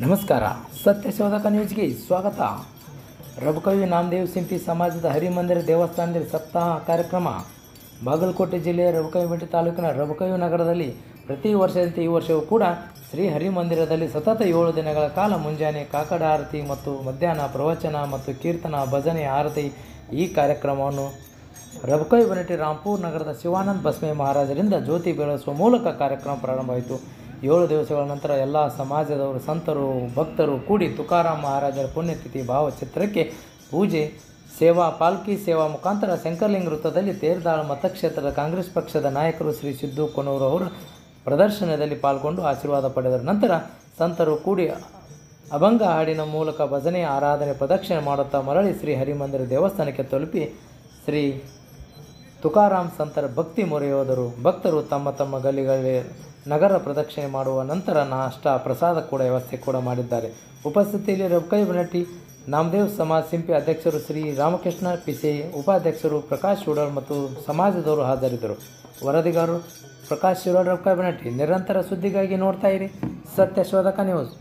ನಮಸ್ಕಾರ, ಸತ್ಯಶೋಧಕ ನ್ಯೂಸ್ಗೆ ಸ್ವಾಗತ. ರಬಕವಿ ನಾಮದೇವ್ ಸಿಂಪಿ ಸಮಾಜದ ಹರಿಮಂದಿರ ದೇವಸ್ಥಾನದಲ್ಲಿ ಸಪ್ತಾಹ ಕಾರ್ಯಕ್ರಮ. ಬಾಗಲಕೋಟೆ ಜಿಲ್ಲೆಯ ರಬಕವಿಬೆಟ್ಟಿ ತಾಲೂಕಿನ ರಬಕವಿ ನಗರದಲ್ಲಿ ಪ್ರತಿ ವರ್ಷದಂತೆ ಈ ವರ್ಷವೂ ಕೂಡ ಶ್ರೀ ಹರಿಮಂದಿರದಲ್ಲಿ ಸತತ 7 ದಿನಗಳ ಕಾಲ ಮುಂಜಾನೆ ಕಾಕಡ ಆರತಿ ಮತ್ತು ಮಧ್ಯಾಹ್ನ ಪ್ರವಚನ ಮತ್ತು ಕೀರ್ತನ ಭಜನೆ ಆರತಿ ಈ ಕಾರ್ಯಕ್ರಮವನ್ನು ರಬಕವಿಬೆಟ್ಟಿ ರಾಂಪುರ ನಗರದ ಶಿವಾನಂದ ಬಸ್ಮೆ ಮಹಾರಾಜರಿಂದ ಜ್ಯೋತಿ ಬೆಳೆಸುವ ಮೂಲಕ ಕಾರ್ಯಕ್ರಮ ಪ್ರಾರಂಭವಾಯಿತು. 7 ದಿವಸಗಳ ನಂತರ ಎಲ್ಲ ಸಮಾಜದವರು, ಸಂತರು, ಭಕ್ತರು ಕೂಡಿ ತುಕಾರಾಮ್ ಮಹಾರಾಜರ ಪುಣ್ಯತಿಥಿ ಭಾವಚಿತ್ರಕ್ಕೆ ಪೂಜೆ, ಸೇವಾ ಪಾಲ್ಕಿ ಸೇವಾ ಮುಖಾಂತರ ಶಂಕರಲಿಂಗ ವೃತ್ತದಲ್ಲಿ ತೇರ್ದಾಳ ಮತಕ್ಷೇತ್ರದ ಕಾಂಗ್ರೆಸ್ ಪಕ್ಷದ ನಾಯಕರು ಶ್ರೀ ಸಿದ್ದು ಕೊನೂರು ಅವರ ಪ್ರದರ್ಶನದಲ್ಲಿ ಪಾಲ್ಗೊಂಡು ಆಶೀರ್ವಾದ ಪಡೆದರ ನಂತರ ಸಂತರು ಕೂಡಿ ಅಭಂಗ ಹಾಡಿನ ಮೂಲಕ ಭಜನೆ ಆರಾಧನೆ ಪ್ರದಕ್ಷಿಣೆ ಮಾಡುತ್ತಾ ಮರಳಿ ಶ್ರೀ ಹರಿಮಂದಿರ ದೇವಸ್ಥಾನಕ್ಕೆ ತಲುಪಿ ಶ್ರೀ ತುಕಾರಾಮ್ ಸಂತರ ಭಕ್ತಿ ಮೊರೆಯೋದರು. ಭಕ್ತರು ತಮ್ಮ ತಮ್ಮ ಗಲ್ಲಿಗಳಲ್ಲಿ ನಗರ ಪ್ರದಕ್ಷಿಣೆ ಮಾಡುವ ನಂತರ ನಾಷ್ಟ ಪ್ರಸಾದ ಕೂಡ ವ್ಯವಸ್ಥೆ ಕೂಡ ಮಾಡಿದ್ದಾರೆ. ಉಪಸ್ಥಿತಿಯಲ್ಲಿ ರಬಕವಿಬೆಟ್ಟಿ ನಾಮದೇವ್ ಸಮಾಜ ಸಿಂಪಿ ಅಧ್ಯಕ್ಷರು ಶ್ರೀ ರಾಮಕೃಷ್ಣ ಪಿಸೆ, ಉಪಾಧ್ಯಕ್ಷರು ಪ್ರಕಾಶ್ ಶೂಡಲ್ ಮತ್ತು ಸಮಾಜದವರು ಹಾಜರಿದ್ದರು. ವರದಿಗಾರರು ಪ್ರಕಾಶ್ ಶೂಡಲ್, ರಬಕವಿಬೆಟ್ಟಿ. ನಿರಂತರ ಸುದ್ದಿಗಾಗಿ ನೋಡ್ತಾ ಇರಿ ಸತ್ಯಶೋಧಕ ನ್ಯೂಸ್.